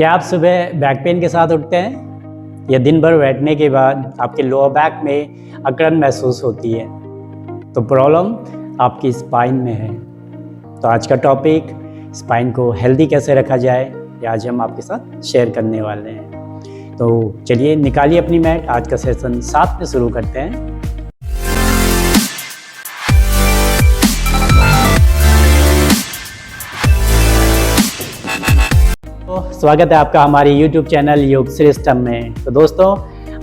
क्या आप सुबह बैक पेन के साथ उठते हैं या दिन भर बैठने के बाद आपके लोअर बैक में अकड़न महसूस होती है? तो प्रॉब्लम आपकी स्पाइन में है। तो आज का टॉपिक स्पाइन को हेल्दी कैसे रखा जाए, ये आज हम आपके साथ शेयर करने वाले हैं। तो चलिए निकालिए अपनी मैट, आज का सेशन साथ में शुरू करते हैं। स्वागत है आपका हमारे YouTube चैनल योग श्रेष्ठम में। तो दोस्तों,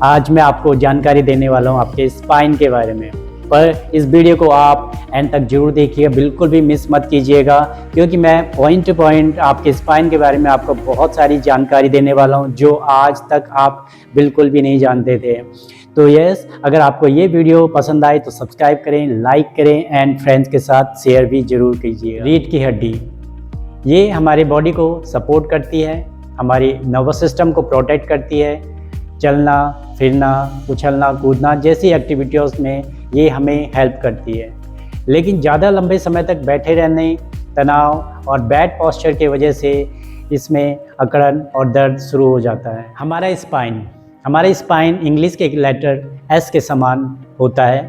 आज मैं आपको जानकारी देने वाला हूँ आपके स्पाइन के बारे में, पर इस वीडियो को आप एंड तक जरूर देखिए, बिल्कुल भी मिस मत कीजिएगा, क्योंकि मैं पॉइंट टू पॉइंट आपके स्पाइन के बारे में आपको बहुत सारी जानकारी देने वाला हूँ जो आज तक आप बिल्कुल भी नहीं जानते थे। तो यस, अगर आपको ये वीडियो पसंद आए तो सब्सक्राइब करें, लाइक करें एंड फ्रेंड्स के साथ शेयर भी जरूर कीजिए। रीढ़ की हड्डी ये हमारे बॉडी को सपोर्ट करती है, हमारी नर्वस सिस्टम को प्रोटेक्ट करती है। चलना फिरना, उछलना कूदना जैसी एक्टिविटीज़ में ये हमें हेल्प करती है। लेकिन ज़्यादा लंबे समय तक बैठे रहने, तनाव और बैड पोस्चर की वजह से इसमें अकड़न और दर्द शुरू हो जाता है। हमारा स्पाइन इंग्लिश के एक लेटर एस के समान होता है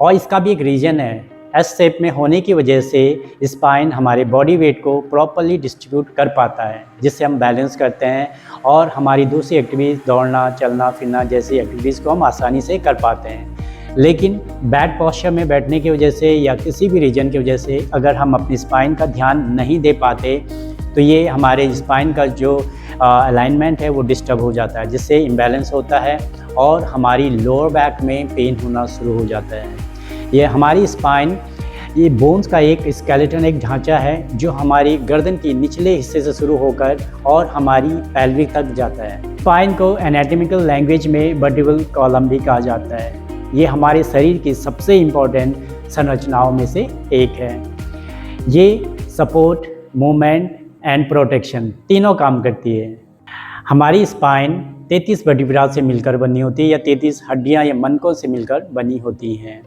और इसका भी एक रीजन है। एस शेप में होने की वजह से स्पाइन हमारे बॉडी वेट को प्रॉपर्ली डिस्ट्रीब्यूट कर पाता है, जिससे हम बैलेंस करते हैं और हमारी दूसरी एक्टिविटीज़ दौड़ना चलना फिरना जैसी एक्टिविटीज़ को हम आसानी से कर पाते हैं। लेकिन बैड पोस्चर में बैठने की वजह से या किसी भी रीजन की वजह से अगर हम अपनी स्पाइन का ध्यान नहीं दे पाते तो ये हमारे स्पाइन का जो अलाइनमेंट है वो डिस्टर्ब हो जाता है, जिससे इम्बैलेंस होता है और हमारी लोअर बैक में पेन होना शुरू हो जाता है। ये हमारी स्पाइन ये बोन्स का एक स्केलेटन, एक ढांचा है जो हमारी गर्दन की निचले हिस्से से शुरू होकर और हमारी पैल्विक तक जाता है। स्पाइन को एनाटॉमिकल लैंग्वेज में वर्टिब्रल कॉलम भी कहा जाता है। ये हमारे शरीर की सबसे इम्पोर्टेंट संरचनाओं में से एक है। ये सपोर्ट, मूवमेंट एंड प्रोटेक्शन तीनों काम करती है। हमारी स्पाइन 33 वर्टिब्रा से मिलकर बनी होती है या 33 हड्डियां या मनकों से मिलकर बनी होती हैं।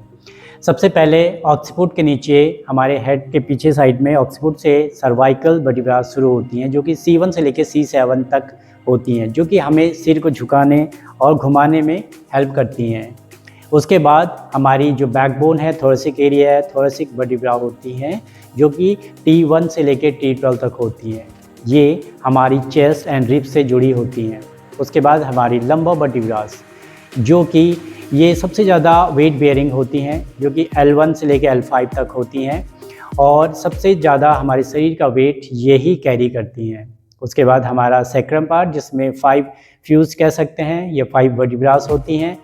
सबसे पहले ऑक्सीपुट के नीचे हमारे हेड के पीछे साइड में ऑक्सीपुट से सर्वाइकल वर्टिब्रा शुरू होती हैं, जो कि C1 से लेकर C7 तक होती हैं, जो कि हमें सिर को झुकाने और घुमाने में हेल्प करती हैं। उसके बाद हमारी जो बैकबोन है, थोरेसिक एरिया है, थोरेसिक वर्टिब्रा होती हैं, जो कि T1 से लेकर T12 तक होती हैं। ये हमारी चेस्ट एंड रिब्स से जुड़ी होती हैं। उसके बाद हमारी लंबर वर्टिब्रास, जो कि ये सबसे ज़्यादा वेट बेयरिंग होती हैं, जो कि L1 से लेकर L5 तक होती हैं और सबसे ज़्यादा हमारे शरीर का वेट यही कैरी करती हैं। उसके बाद हमारा सैक्रम पार्ट, जिसमें 5 फ्यूज कह सकते हैं, ये 5 वर्टिब्रास होती हैं,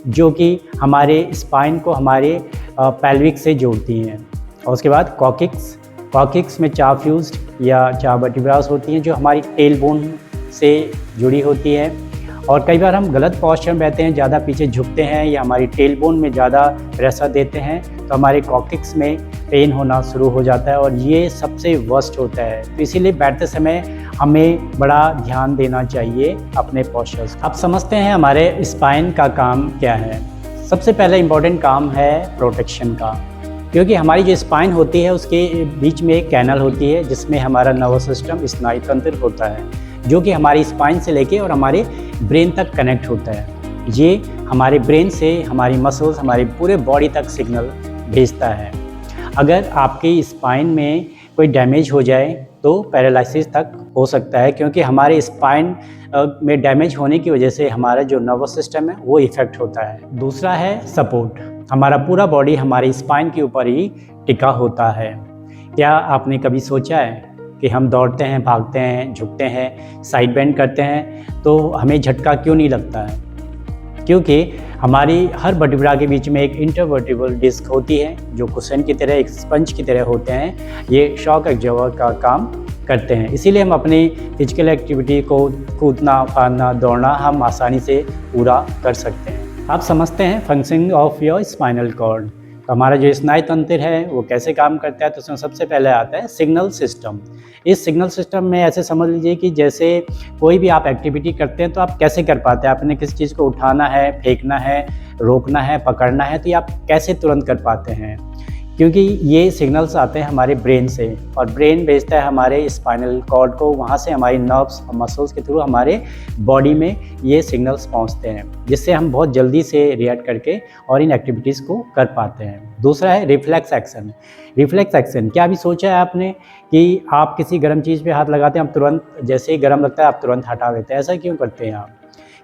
जो कि हमारे स्पाइन को हमारे पैल्विक से जोड़ती हैं। और उसके बाद कॉकिक्स में 4 फ्यूज्ड या 4 वर्टिब्रास होती हैं, जो हमारी टेल बोन से जुड़ी होती है। और कई बार हम गलत पोस्चर में बैठते हैं, ज़्यादा पीछे झुकते हैं या हमारी टेल बोन में ज़्यादा प्रेशर देते हैं, तो हमारे कॉकिक्स में पेन होना शुरू हो जाता है और ये सबसे वर्स्ट होता है। तो इसीलिए बैठते समय हमें बड़ा ध्यान देना चाहिए अपने पोस्चर्स। अब समझते हैं हमारे स्पाइन का काम क्या है। सबसे पहले इम्पॉर्टेंट काम है प्रोटेक्शन का, क्योंकि हमारी जो स्पाइन होती है उसके बीच में एक कैनल होती है, जिसमें हमारा नर्वस सिस्टम स्नायु तंत्र होता है, जो कि हमारी स्पाइन से लेके और हमारे ब्रेन तक कनेक्ट होता है। ये हमारे ब्रेन से हमारी मसल्स, हमारी पूरे बॉडी तक सिग्नल भेजता है। अगर आपकी स्पाइन में कोई डैमेज हो जाए तो पैरालिसिस तक हो सकता है, क्योंकि हमारे स्पाइन में डैमेज होने की वजह से हमारा जो नर्वस सिस्टम है वो इफ़ेक्ट होता है। दूसरा है सपोर्ट। हमारा पूरा बॉडी हमारी स्पाइन के ऊपर ही टिका होता है। क्या आपने कभी सोचा है कि हम दौड़ते हैं, भागते हैं, झुकते हैं, साइड बेंड करते हैं तो हमें झटका क्यों नहीं लगता है? क्योंकि हमारी हर वर्टिब्रा के बीच में एक इंटरवर्टिब्रल डिस्क होती है, जो कुशन की तरह, एक स्पंज की तरह होते हैं। ये शॉक एब्जॉर्बर का काम करते हैं। इसीलिए हम अपनी फिजिकल एक्टिविटी को, कूदना फाड़ना दौड़ना, हम आसानी से पूरा कर सकते हैं। आप समझते हैं functioning of your spinal cord. तो हमारा जो स्नायु तंत्र है वो कैसे काम करता है, तो उसमें सबसे पहले आता है सिग्नल सिस्टम। इस सिग्नल सिस्टम में ऐसे समझ लीजिए कि जैसे कोई भी आप एक्टिविटी करते हैं तो आप कैसे कर पाते हैं। आपने किसी चीज़ को उठाना है, फेंकना है, रोकना है, पकड़ना है, तो ये आप कैसे तुरंत कर पाते हैं? क्योंकि ये सिग्नल्स आते हैं हमारे ब्रेन से और ब्रेन भेजता है हमारे स्पाइनल कॉर्ड को, वहाँ से हमारी नर्व्स और मसल्स के थ्रू हमारे बॉडी में ये सिग्नल्स पहुँचते हैं, जिससे हम बहुत जल्दी से रिएक्ट करके और इन एक्टिविटीज़ को कर पाते हैं। दूसरा है रिफ्लेक्स एक्शन। रिफ्लेक्स एक्शन क्या अभी सोचा है आपने कि आप किसी गर्म चीज़ पे हाथ लगाते हैं, आप तुरंत जैसे ही गर्म लगता है आप तुरंत हटा देते हैं, ऐसा क्यों करते हैं आप?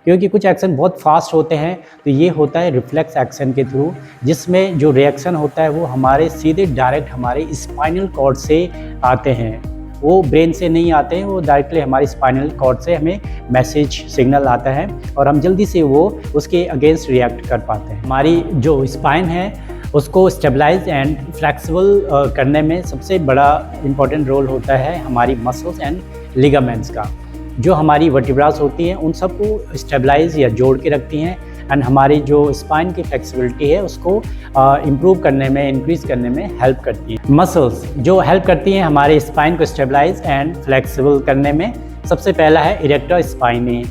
क्योंकि कुछ एक्शन बहुत फास्ट होते हैं, तो ये होता है रिफ्लेक्स एक्शन के थ्रू, जिसमें जो रिएक्शन होता है वो हमारे सीधे डायरेक्ट हमारे स्पाइनल कॉर्ड से आते हैं, वो ब्रेन से नहीं आते हैं, वो डायरेक्टली हमारे स्पाइनल कॉर्ड से हमें मैसेज सिग्नल आता है और हम जल्दी से वो उसके अगेंस्ट रिएक्ट कर पाते हैं। हमारी जो स्पाइन है उसको स्टेबलाइज एंड फ्लेक्सिबल करने में सबसे बड़ा इम्पॉर्टेंट रोल होता है हमारी मसल्स एंड लिगामेंट्स का। जो हमारी वर्टिब्रास होती हैं उन सबको स्टेबलाइज या जोड़ के रखती हैं एंड हमारी जो स्पाइन की फ्लेक्सिबिलिटी है उसको इम्प्रूव करने में, इंक्रीज़ करने में हेल्प करती हैं। मसल्स जो हेल्प करती हैं हमारे स्पाइन को स्टेबलाइज एंड फ्लेक्सिबल करने में, सबसे पहला है erector spinae,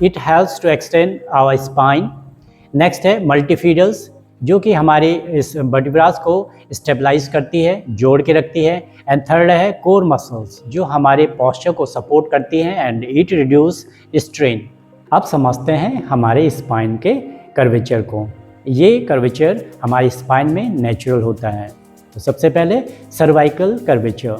it helps to extend our spine. Next है मल्टीफिडल्स, जो कि हमारे इस वर्टिब्रास को स्टेबलाइज करती है, जोड़ के रखती है। एंड थर्ड है कोर मसल्स, जो हमारे पोस्चर को सपोर्ट करती हैं एंड इट रिड्यूस स्ट्रेन। अब समझते हैं हमारे स्पाइन के कर्वेचर को। ये कर्वेचर हमारी स्पाइन में नेचुरल होता है। तो सबसे पहले सर्वाइकल कर्वेचर,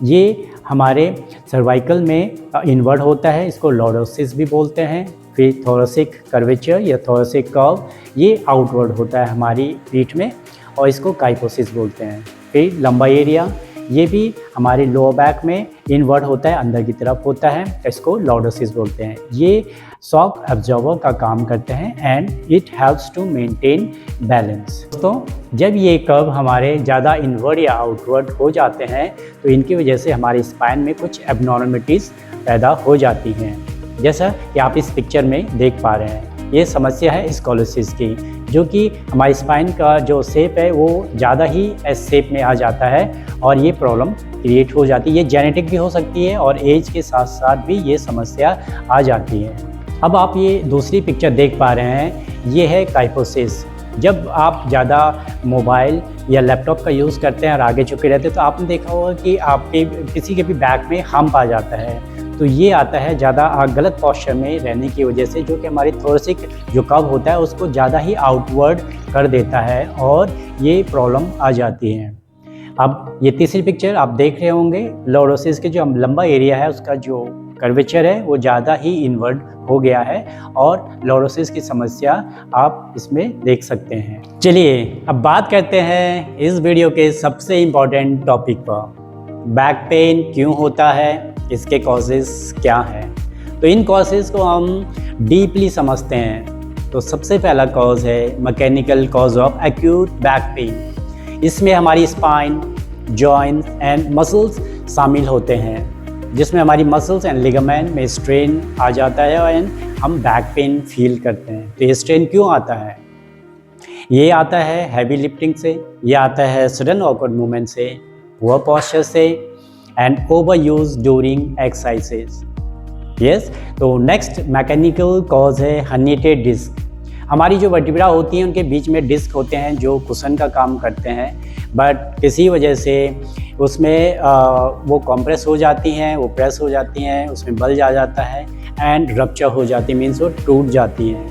ये हमारे सर्वाइकल में इनवर्ड होता है, इसको लॉर्डोसिस भी बोलते हैं। फिर थोरेसिक कर्वेचर या थोरेसिक कर्व, ये आउटवर्ड होता है हमारी पीठ में और इसको काइपोसिस बोलते हैं। फिर लंबा एरिया, ये भी हमारे लोअर बैक में इनवर्ड होता है, अंदर की तरफ होता है, इसको लॉर्डोसिस बोलते हैं। ये शॉक एब्जॉर्बर का काम करते हैं and it helps to maintain balance. दोस्तों, जब ये कर्व हमारे ज़्यादा इनवर्ड या आउटवर्ड हो जाते हैं तो इनकी वजह से हमारे स्पाइन में कुछ एबनॉर्मलिटीज़ पैदा हो जाती हैं, जैसा कि आप इस पिक्चर में देख पा रहे हैं। ये समस्या है स्कोलियोसिस की, जो कि हमारी स्पाइन का जो शेप है वो ज़्यादा ही एस शेप में आ जाता है और ये प्रॉब्लम क्रिएट हो जाती है। ये जेनेटिक भी हो सकती है और एज के साथ साथ भी ये समस्या आ जाती है। अब आप ये दूसरी पिक्चर देख पा रहे हैं, ये है काइपोसिस। जब आप ज़्यादा मोबाइल या लैपटॉप का यूज़ करते हैं और आगे झुके रहते हैं तो आपने देखा होगा कि आपके किसी के भी बैक में हम्प आ जाता है। तो ये आता है ज़्यादा गलत पोस्चर में रहने की वजह से, जो कि हमारी थोरेसिक जो कर्व होता है उसको ज़्यादा ही आउटवर्ड कर देता है और ये प्रॉब्लम आ जाती है। अब ये तीसरी पिक्चर आप देख रहे होंगे, लॉर्डोसिस के जो लंबा एरिया है उसका जो कर्वेचर है वो ज़्यादा ही इनवर्ड हो गया है और लॉर्डोसिस की समस्या आप इसमें देख सकते हैं। चलिए अब बात करते हैं इस वीडियो के सबसे इम्पॉर्टेंट टॉपिक पर, बैक पेन क्यों होता है, इसके कॉजेज़ क्या हैं। तो इन कॉजेज़ को हम डीपली समझते हैं। तो सबसे पहला कॉज है mechanical cause of acute back pain. इसमें हमारी स्पाइन, जॉइंट्स एंड मसल्स शामिल होते हैं, जिसमें हमारी मसल्स एंड लिगामेंट में स्ट्रेन आ जाता है एंड हम बैक पेन फील करते हैं। तो ये स्ट्रेन क्यों आता है? ये आता है हैवी लिफ्टिंग से, ये आता है सडन ऑकवर्ड मूवमेंट से, पुअर पोस्चर से and over use during exercises. Yes, तो नेक्स्ट मैकेनिकल कॉज है हर्निएटेड डिस्क। हमारी जो वर्टिब्रा होती हैं उनके बीच में डिस्क होते हैं जो कुशन का काम करते हैं, बट किसी वजह से उसमें वो कंप्रेस हो जाती हैं, वो प्रेस हो जाती हैं, उसमें बल्ज आ जाता है एंड रप्चर हो जाती है, मीन्स वो टूट जाती हैं,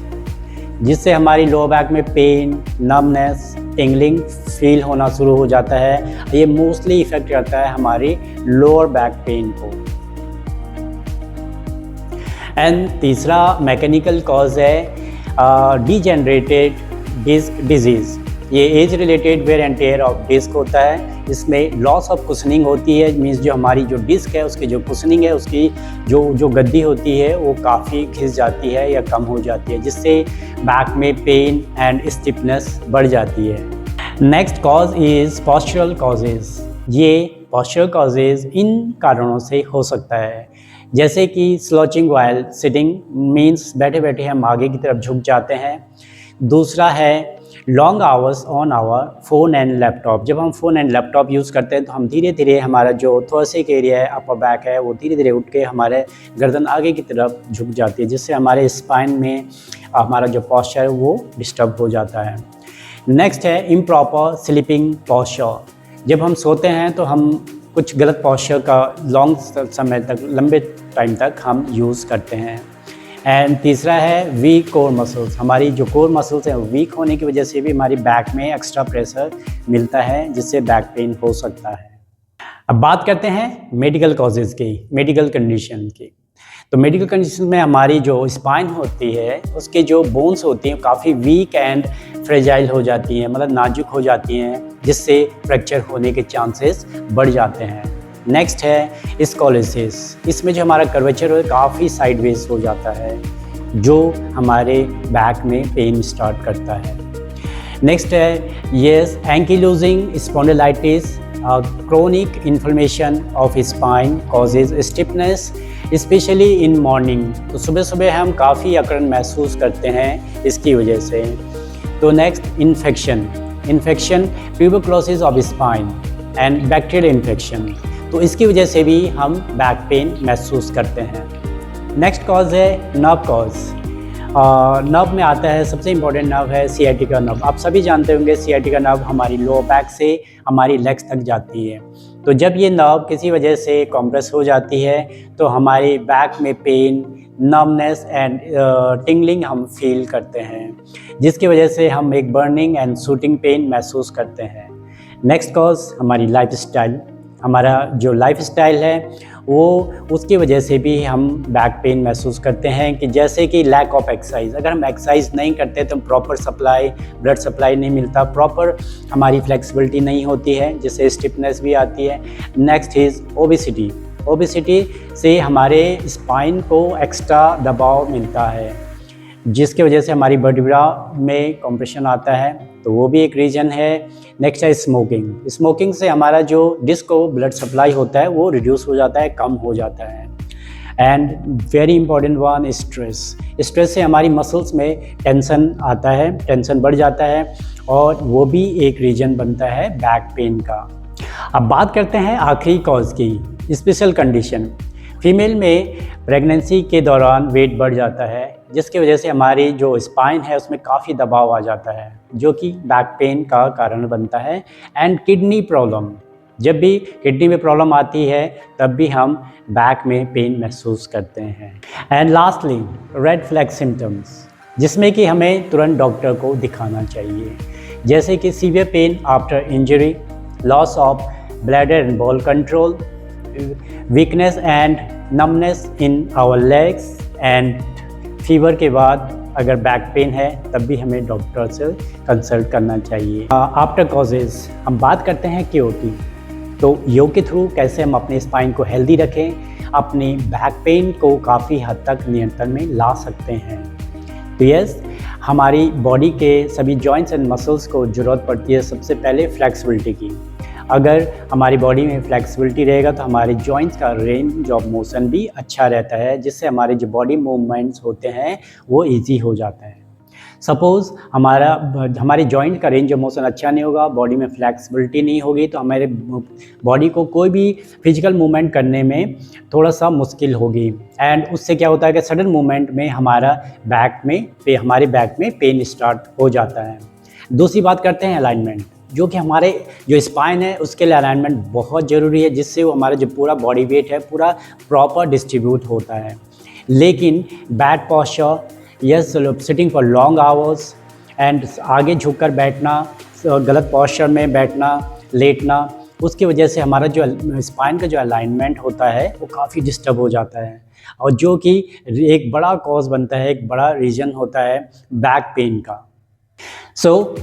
जिससे हमारी लोअर बैक में पेन, नमनेस, टिंगलिंग फील होना शुरू हो जाता है। ये मोस्टली इफेक्ट करता है हमारी लोअर बैक पेन को। एंड तीसरा मैकेनिकल कॉज है डीजेनरेटेड डिस्क डिजीज़। ये age related wear and tear of disc होता है। इसमें लॉस ऑफ कुशनिंग होती है, मीन्स जो हमारी जो डिस्क है उसकी जो कुशनिंग है, उसकी जो गद्दी होती है वो काफ़ी घिस जाती है या कम हो जाती है, जिससे बैक में पेन एंड स्टिफनेस बढ़ जाती है। Next cause is postural causes. ये पोस्चरल कॉजेज़ इन कारणों से हो सकता है, जैसे कि स्louching while सिटिंग, मीन्स बैठे बैठे हम आगे की तरफ झुक जाते हैं। दूसरा है long hours on our phone and laptop. जब हम फ़ोन एंड लैपटॉप यूज़ करते हैं तो हम धीरे धीरे हमारा जो थोरेसिक एरिया है, अपर बैक है, वो धीरे धीरे उठ के हमारे गर्दन आगे की तरफ झुक जाती है, जिससे हमारे स्पाइन में हमारा जो पोस्चर है वो डिस्टर्ब हो जाता है। नेक्स्ट है इम्प्रॉपर स्लीपिंग पोस्चर। जब हम सोते हैं तो हम कुछ गलत पोस्चर का लॉन्ग समय तक, लंबे टाइम तक हम यूज़ करते हैं। एंड तीसरा है वीक कोर मसल्स। हमारी जो कोर मसल्स हैं वीक होने की वजह से भी हमारी बैक में एक्स्ट्रा प्रेशर मिलता है, जिससे बैक पेन हो सकता है। अब बात करते हैं मेडिकल कॉजेज़ की, मेडिकल कंडीशन की। तो मेडिकल कंडीशन में हमारी जो स्पाइन होती है उसके जो बोन्स होती हैं काफ़ी वीक एंड फ्रेजाइल हो जाती हैं, मतलब नाजुक हो जाती हैं, जिससे फ्रैक्चर होने के चांसेस बढ़ जाते हैं। नेक्स्ट है स्कोलियोसिस। इसमें जो हमारा कर्वेचर है काफ़ी साइडवेज हो जाता है, जो हमारे बैक में पेन स्टार्ट करता है। नेक्स्ट है ankylosing spondylitis. chronic inflammation of spine causes stiffness especially in morning। तो सुबह सुबह हम काफ़ी अकड़न महसूस करते हैं इसकी वजह से। तो next infection tuberculosis of spine and bacterial infection. तो इसकी वजह से भी हम बैक पेन महसूस करते हैं। नेक्स्ट कॉज है नर्व कॉज। नर्व में आता है, सबसे इम्पोर्टेंट नर्व है सियाटिका नर्व। आप सभी जानते होंगे सियाटिका नर्व हमारी लोअर बैक से हमारी लेग्स तक जाती है। तो जब ये नर्व किसी वजह से कॉम्प्रेस हो जाती है तो हमारी बैक में पेन, नर्वनेस एंड टिंगलिंग हम फील करते हैं, जिसकी वजह से हम एक बर्निंग एंड शूटिंग पेन महसूस करते हैं। नेक्स्ट कॉज हमारी लाइफस्टाइल। हमारा जो लाइफस्टाइल है वो उसकी वजह से भी हम बैक पेन महसूस करते हैं, कि जैसे कि लैक ऑफ एक्सरसाइज। अगर हम एक्सरसाइज नहीं करते तो प्रॉपर ब्लड सप्लाई नहीं मिलता, प्रॉपर हमारी फ्लेक्सिबिलिटी नहीं होती है, जिससे स्टिफनेस भी आती है। नेक्स्ट इज़ ओबेसिटी से हमारे स्पाइन को एक्स्ट्रा दबाव मिलता है, जिसकी वजह से हमारी वर्टिब्रा में कंप्रेशन आता है, तो वो भी एक रीज़न है। नेक्स्ट है स्मोकिंग से हमारा जो डिस्क को ब्लड सप्लाई होता है वो रिड्यूस हो जाता है, कम हो जाता है। And very important one stress से हमारी मसल्स में टेंशन आता है, टेंशन बढ़ जाता है, और वो भी एक रीज़न बनता है बैक पेन का। अब बात करते हैं आखिरी कॉज की, स्पेशल कंडीशन। फीमेल में प्रेगनेंसी के दौरान वेट बढ़ जाता है, जिसकी वजह से हमारी जो स्पाइन है उसमें काफ़ी दबाव आ जाता है, जो कि बैक पेन का कारण बनता है। एंड किडनी प्रॉब्लम, जब भी किडनी में प्रॉब्लम आती है तब भी हम बैक में पेन महसूस करते हैं। And lastly red flag symptoms, जिसमें कि हमें तुरंत डॉक्टर को दिखाना चाहिए, जैसे कि severe pain after injury, loss of bladder and bowel control, weakness and numbness in our legs, and fever के बाद अगर बैक पेन है तब भी हमें डॉक्टर से कंसल्ट करना चाहिए। आफ्टर कॉजेज़ हम बात करते हैं क्योर की। तो योग के थ्रू कैसे हम अपने स्पाइन को हेल्दी रखें, अपनी बैक पेन को काफ़ी हद तक नियंत्रण में ला सकते हैं। तो यस, हमारी बॉडी के सभी जॉइंट्स एंड मसल्स को ज़रूरत पड़ती है सबसे पहले फ्लेक्सिबिलिटी की। अगर हमारी बॉडी में फ्लेक्सिबिलिटी रहेगा तो हमारे जॉइंट्स का रेंज ऑफ मोशन भी अच्छा रहता है, जिससे हमारे जो बॉडी मूवमेंट्स होते हैं वो इजी हो जाता है। सपोज़ हमारे जॉइंट का रेंज ऑफ मोशन अच्छा नहीं होगा, बॉडी में फ्लेक्सिबिलिटी नहीं होगी, तो हमारे बॉडी को कोई भी फिजिकल मूवमेंट करने में थोड़ा सा मुश्किल होगी। एंड उससे क्या होता है कि सडन मूवमेंट में हमारे बैक में पेन स्टार्ट हो जाता है। दूसरी बात करते हैं अलाइनमेंट, जो कि हमारे जो स्पाइन है उसके लिए अलाइनमेंट बहुत ज़रूरी है, जिससे वो हमारा जो पूरा बॉडी वेट है पूरा प्रॉपर डिस्ट्रीब्यूट होता है। लेकिन bad posture, yes, sitting for long hours and आगे झुककर बैठना, गलत पोस्चर में बैठना, लेटना, उसकी वजह से हमारा जो स्पाइन का जो अलाइनमेंट होता है वो काफ़ी डिस्टर्ब हो जाता है, और जो कि एक बड़ा कॉज बनता है, एक बड़ा रीज़न होता है बैक पेन का।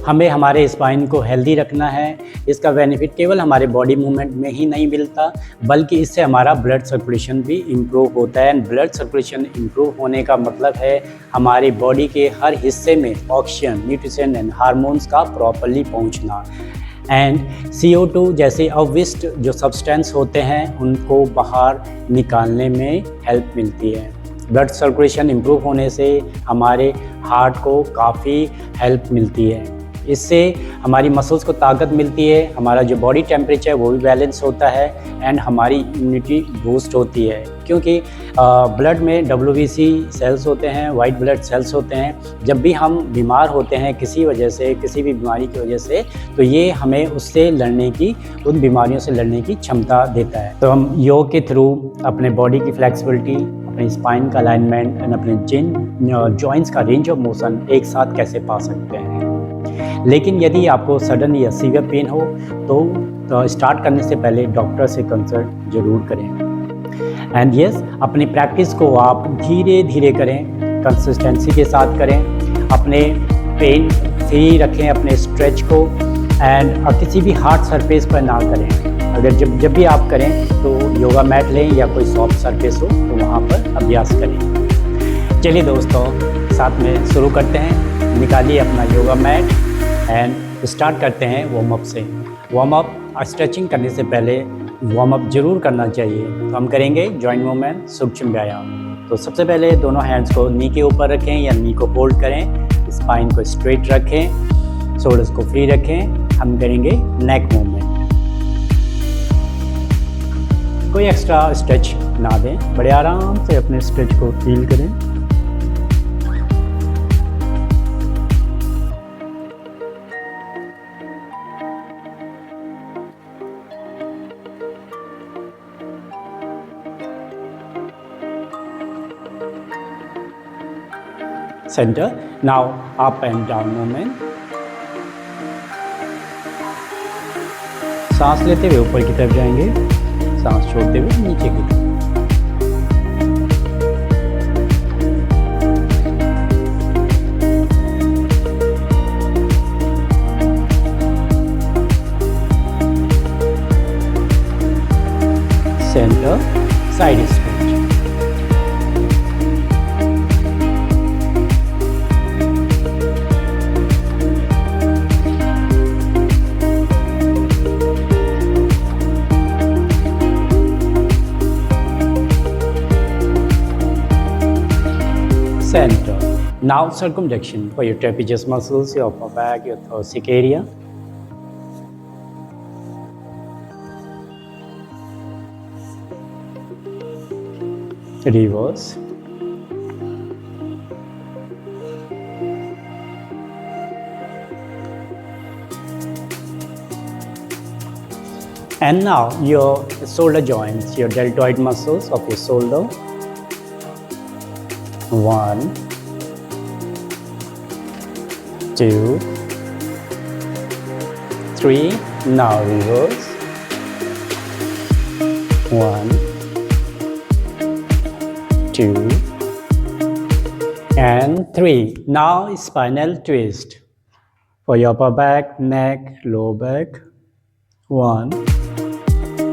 हमें हमारे स्पाइन को हेल्दी रखना है। इसका बेनिफिट केवल हमारे बॉडी मूवमेंट में ही नहीं मिलता, बल्कि इससे हमारा ब्लड सर्कुलेशन भी इम्प्रूव होता है। ब्लड सर्कुलेशन इम्प्रूव होने का मतलब है हमारी बॉडी के हर हिस्से में ऑक्सीजन, न्यूट्रिशन एंड हार्मोन्स का प्रॉपरली पहुंचना। एंड CO2 जैसे अवशिष्ट जो सब्सटेंस होते हैं उनको बाहर निकालने में हेल्प मिलती है। ब्लड सर्कुलेशन इम्प्रूव होने से हमारे हार्ट को काफ़ी हेल्प मिलती है। इससे हमारी मसल्स को ताकत मिलती है, हमारा जो बॉडी टेम्परेचर है वो भी बैलेंस होता है एंड हमारी इम्यूनिटी बूस्ट होती है, क्योंकि ब्लड में WBC सेल्स होते हैं, वाइट ब्लड सेल्स होते हैं। जब भी हम बीमार होते हैं किसी वजह से, किसी भी बीमारी की वजह से, तो ये हमें उससे लड़ने की, उन बीमारियों से लड़ने की क्षमता देता है। तो हम योग के थ्रू अपने बॉडी की फ्लेक्सिबिलिटी, अपने स्पाइन का अलाइनमेंट एंड अपने जॉइंट्स का रेंज ऑफ मोशन एक साथ कैसे पा सकते हैं। लेकिन यदि आपको सडन या सीवियर पेन हो तो स्टार्ट करने से पहले डॉक्टर से कंसल्ट जरूर करें। एंड यस, अपनी प्रैक्टिस को आप धीरे धीरे करें, कंसिस्टेंसी के साथ करें, अपने पेन फ्री रखें अपने स्ट्रेच को एंड किसी भी हार्ड सरफेस पर ना करें। अगर जब भी आप करें तो योगा मैट लें या कोई सॉफ्ट सरफेस हो तो वहाँ पर अभ्यास करें। चलिए दोस्तों, साथ में शुरू करते हैं। निकालिए अपना योगा मैट एंड स्टार्ट करते हैं वार्म अप से। वार्म अप स्ट्रेचिंग करने से पहले वार्म अप जरूर करना चाहिए। तो हम करेंगे जॉइंट मूवमेंट, सूक्ष्म व्यायाम। तो सबसे पहले दोनों हैंड्स को नी के ऊपर रखें या नी को होल्ड करें, स्पाइन को स्ट्रेट रखें, शोल्डर्स को फ्री रखें। हम करेंगे नेक मूवमेंट। कोई एक्स्ट्रा स्ट्रेच ना दें, बड़े आराम से अपने स्ट्रेच को फील करें। Center. Now up and down movement. सांस लेते हुए ऊपर की तरफ जाएंगे, सांस छोड़ते हुए नीचे की तरफ। Centre, side stretch. Center. Now circumflexion for your trapezius muscles, your upper back, your thoracic area. Reverse. And now your shoulder joints, your deltoid muscles of your shoulder. 1, 2, 3. Now reverse. 1, 2, and 3. Now spinal twist for your upper back, neck, lower back. 1,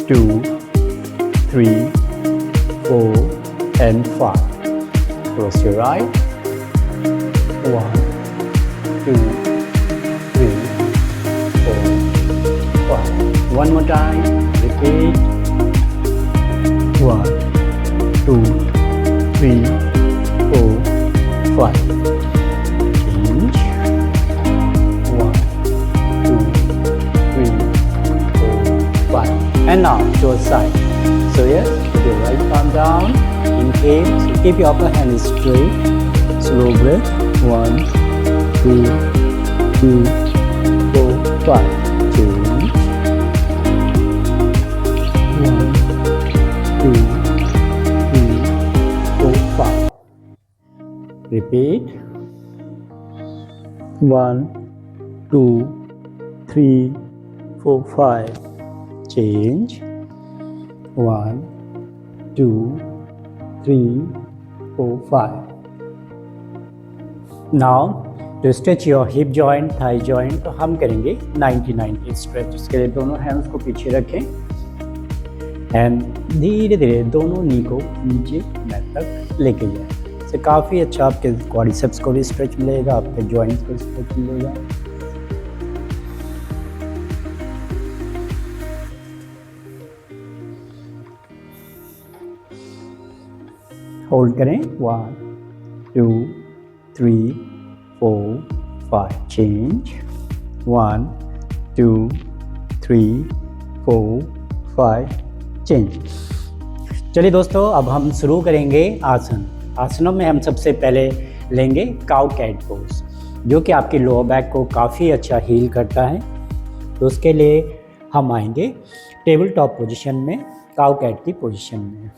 2, 3, 4, and 5. Close your eye. 1, 2, 3, 4, 5. One more time. Repeat. 1, 2, 3, 4, 5. Change. 1, 2, 3, 4, 5. And now to a side. So yes, put your right palm down. Inhale, so keep your upper hand straight. Slow breath. 1, 2, 3, 4, 5. Change. 1, 2, 3, 4, 5. Repeat. 1, 2, 3, 4, 5. Change. 1, 2, 3, 4, 5. Now to stretch your hip joint, thigh joint, तो हम करेंगे 90-90 stretch. इसके लिए दोनों hands को पीछे रखें and धीरे धीरे दोनों नी को नीचे मैट तक लेके जाएं। इससे काफ़ी अच्छा आपके क्वाड्रिसेप्स को भी स्ट्रेच मिलेगा, आपके जॉइंट्स को स्ट्रेच मिलेगा। होल्ड करें। 1, 2, 3, 4, 5. चेंज। 1 2 3 4 5 चेंज। चलिए दोस्तों, अब हम शुरू करेंगे आसन। आसनों में हम सबसे पहले लेंगे काउ कैट पोज, जो कि आपके लोअर बैक को काफ़ी अच्छा हील करता है। तो उसके लिए हम आएंगे टेबल टॉप पोजीशन में, काउ कैट की पोजीशन में।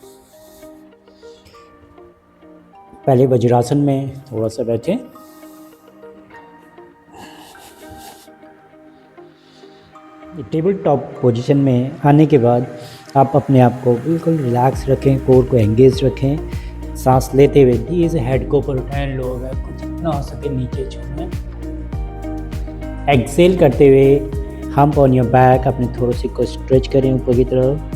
पहले वज्रासन में थोड़ा सा बैठे, टेबल टॉप पोजीशन में आने के बाद आप अपने आप को बिल्कुल रिलैक्स रखें, कोर को एंगेज रखें। सांस लेते हुए धीरे से हेड को ऊपर उठाएं, लोअर बैक को जितना हो सके नीचे छोड़ें। एक्सेल करते हुए हम्प ऑन योर बैक, अपने थोड़े से को स्ट्रेच करें ऊपर की तरफ।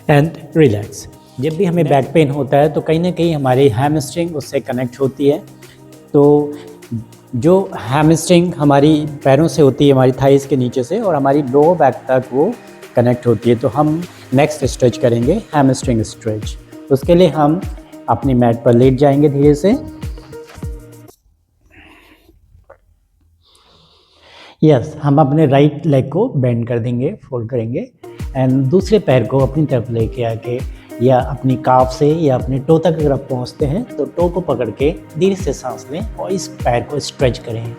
And relax. जब भी हमें बैक पेन होता है तो कहीं ना कहीं हमारी हैमस्ट्रिंग उससे कनेक्ट होती है। तो जो हैमस्ट्रिंग हमारी पैरों से होती है, हमारी थाइस के नीचे से, और हमारी लोअर बैक तक वो कनेक्ट होती है। तो हम नेक्स्ट स्ट्रेच करेंगे हैमस्ट्रिंग स्ट्रेच। उसके लिए हम अपनी मैट पर लेट जाएंगे धीरे से। यस, हम अपने राइट लेग को बेंड कर देंगे, फोल्ड करेंगे, एंड दूसरे पैर को अपनी तरफ लेके आके या अपनी काफ से या अपने टो तक अगर आप पहुँचते हैं तो टो को पकड़ के धीरे से सांस लें और इस पैर को स्ट्रेच करें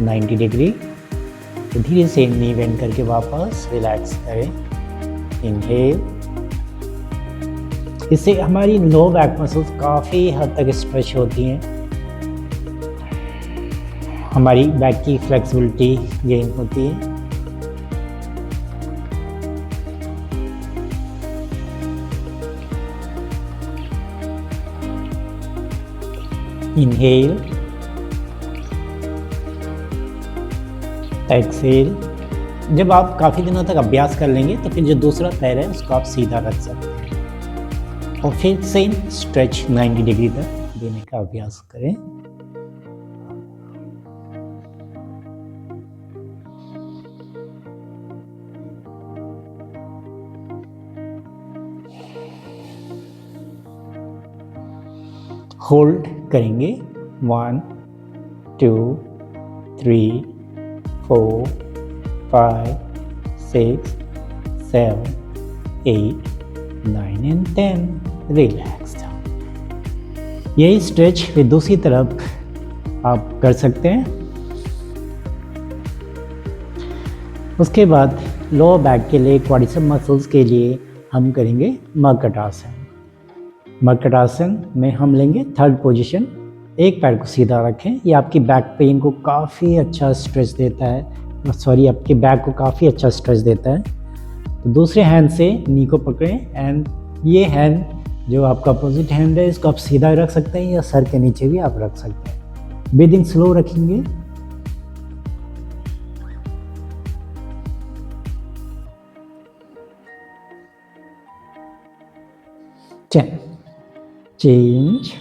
90 डिग्री। तो धीरे से नी बेंड करके वापस रिलैक्स करें। इनहेल। इससे हमारी लो बैक मसल्स काफ़ी हद तक स्ट्रेच होती हैं, हमारी बैक की फ्लेक्सिबिलिटी गेन होती है। Inhale, exhale. जब आप काफ़ी दिनों तक अभ्यास कर लेंगे तो फिर जो दूसरा पैर है उसको आप सीधा रख सकते हैं और फिर सेम स्ट्रेच 90 डिग्री तक देने का अभ्यास करें। होल्ड करेंगे 1 2 3 4 5 6 7 8 9 एंड 10। रिलैक्स। यही स्ट्रेच फिर दूसरी तरफ आप कर सकते हैं। उसके बाद लोअर बैक के लिए, क्वाड्रिसेप मसल्स के लिए हम करेंगे मर्कट आसन। मर्कट आसन में हम लेंगे थर्ड पोजीशन। एक पैर को सीधा रखें। ये आपकी बैक पेन को काफ़ी अच्छा स्ट्रेच देता है, आपके बैक को काफ़ी अच्छा स्ट्रेच देता है। तो दूसरे हैंड से नी को पकड़ें एंड ये हैंड जो आपका अपोजिट हैंड है इसको आप सीधा रख सकते हैं या सर के नीचे भी आप रख सकते हैं। ब्रीदिंग स्लो रखेंगे। Change.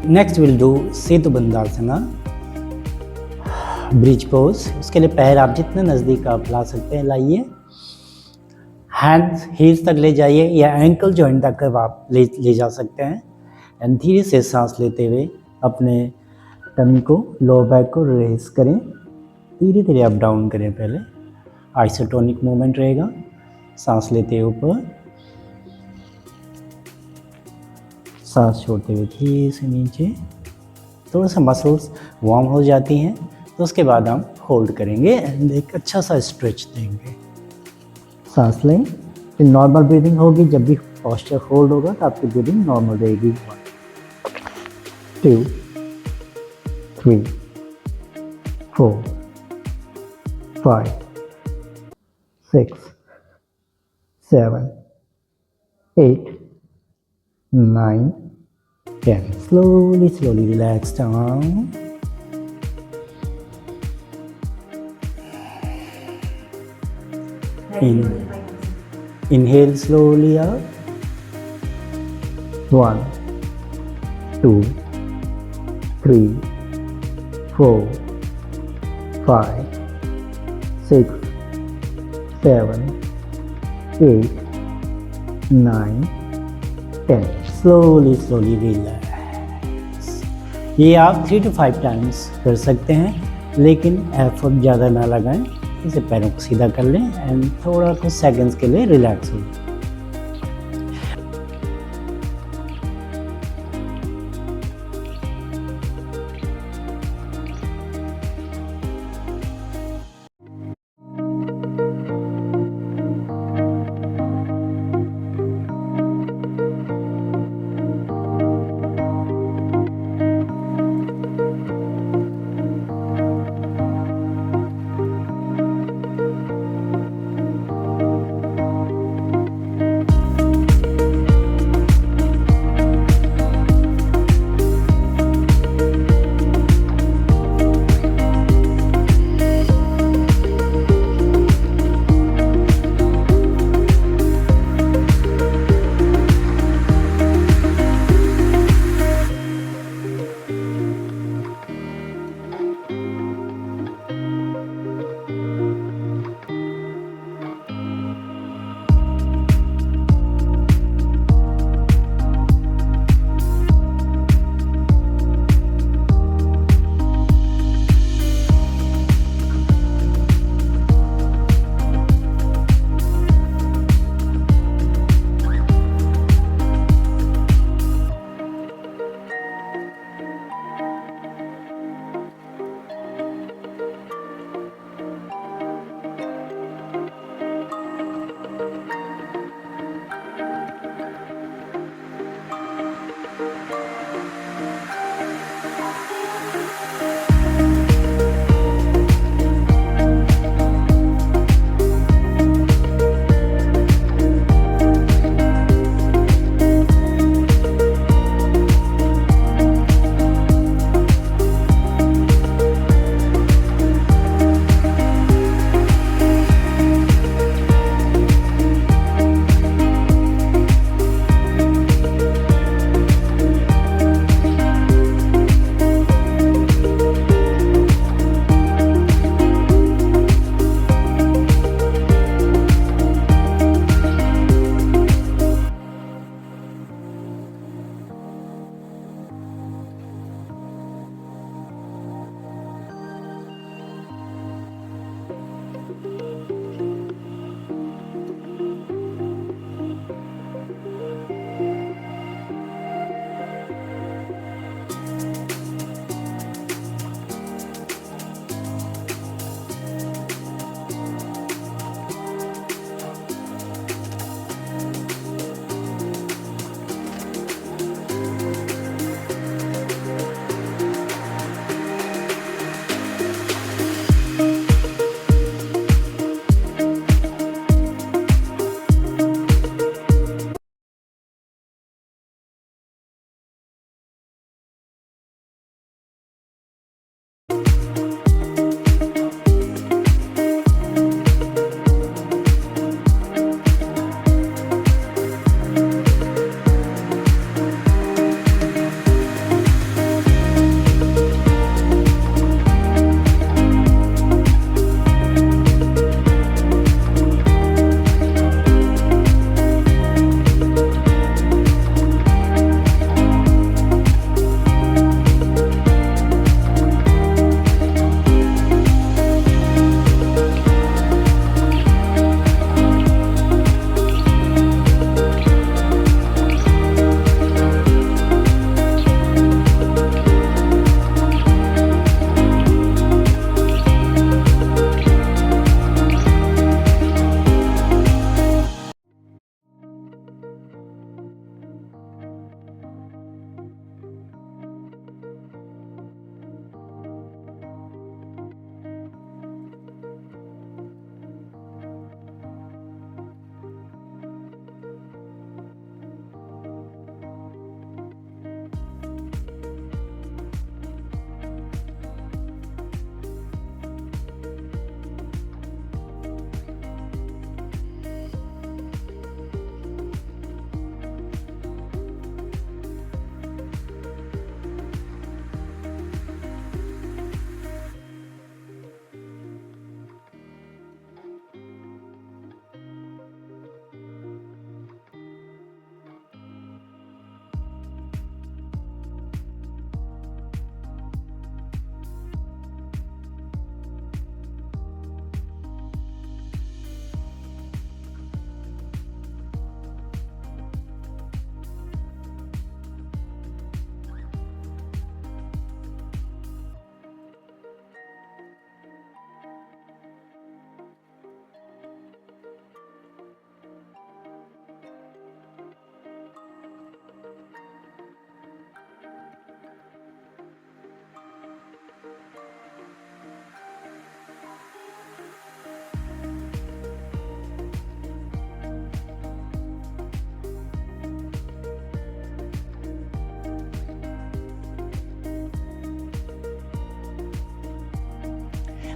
Next we'll do Setu Bandhasana. Bridge pose. उसके लिए पैर आप जितने नज़दीक आप ला सकते हैं लाइए, हैंड्स हील्स तक ले जाइए या एंकल जॉइंट तक आप ले जा सकते हैं। एंड धीरे से सांस लेते हुए अपने टमी को, लोअर बैक को रेस करें, धीरे धीरे अप डाउन करें। पहले आइसोटोनिक मूवमेंट रहेगा, सांस लेते हुए ऊपर, सांस छोड़ते हुए धीरे से नीचे। थोड़ा सा मसल्स वार्म हो जाती हैं तो उसके बाद हम होल्ड करेंगे एंड एक अच्छा सा स्ट्रेच देंगे। सांस लें, फिर नॉर्मल ब्रीदिंग होगी। जब भी पोस्चर होल्ड होगा तो आपकी ब्रीदिंग नॉर्मल रहेगी। 1 2 3 4 5 6 7 8 9 10. Slowly relax down. Inhale slowly up. 1 2 3 4 5 6 7 8 9 10. Slowly relax. ये आप 3 to 5 टाइम्स कर सकते हैं, लेकिन एफर्ट ज़्यादा ना लगाएं। इसे पैरों को सीधा कर लें एंड थोड़ा कुछ सेकंड्स के लिए रिलैक्स हो।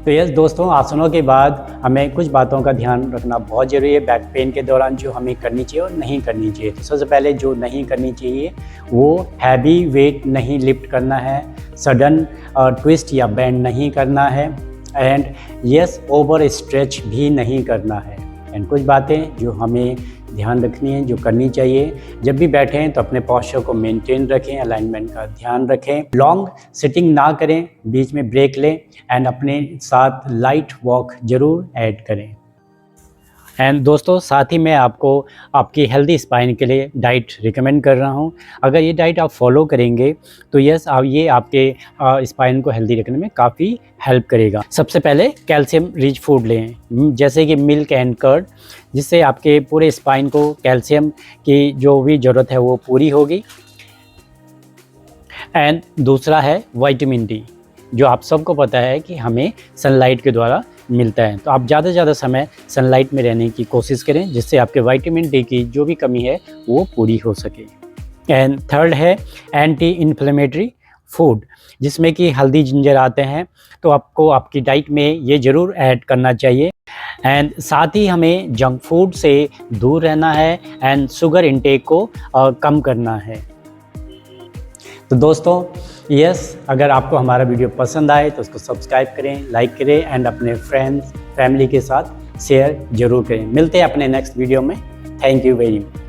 तो यस दोस्तों, आसनों के बाद हमें कुछ बातों का ध्यान रखना बहुत ज़रूरी है बैक पेन के दौरान, जो हमें करनी चाहिए और नहीं करनी चाहिए। तो सबसे पहले जो नहीं करनी चाहिए वो हैवी वेट नहीं लिफ्ट करना है, सडन ट्विस्ट या बेंड नहीं करना है, एंड यस ओवर स्ट्रेच भी नहीं करना है। एंड कुछ बातें जो हमें ध्यान रखनी है, जो करनी चाहिए, जब भी बैठें तो अपने पोस्चर को मेंटेन रखें, अलाइनमेंट का ध्यान रखें, लॉन्ग सिटिंग ना करें, बीच में ब्रेक लें, एंड अपने साथ लाइट वॉक जरूर ऐड करें। एंड दोस्तों, साथ ही मैं आपको आपकी हेल्दी स्पाइन के लिए डाइट रिकमेंड कर रहा हूं। अगर ये डाइट आप फॉलो करेंगे तो यस ये आपके स्पाइन को हेल्दी रखने में काफ़ी हेल्प करेगा। सबसे पहले कैल्शियम रिच फूड लें, जैसे कि मिल्क एंड कर्ड, जिससे आपके पूरे स्पाइन को कैल्शियम की जो भी ज़रूरत है वो पूरी होगी। एंड दूसरा है विटामिन डी, जो आप सबको पता है कि हमें सनलाइट के द्वारा मिलता है। तो आप ज़्यादा से ज़्यादा समय सनलाइट में रहने की कोशिश करें, जिससे आपके विटामिन डी की जो भी कमी है वो पूरी हो सके। एंड थर्ड है एंटी इन्फ्लेमेटरी फूड, जिसमें कि हल्दी जिंजर आते हैं, तो आपको आपकी डाइट में ये ज़रूर ऐड करना चाहिए। एंड साथ ही हमें जंक फूड से दूर रहना है एंड शुगर इंटेक को कम करना है। तो दोस्तों यस, अगर आपको हमारा वीडियो पसंद आए तो उसको सब्सक्राइब करें, लाइक करें, एंड अपने फ्रेंड्स फैमिली के साथ शेयर जरूर करें। मिलते हैं अपने नेक्स्ट वीडियो में। Thank you very much.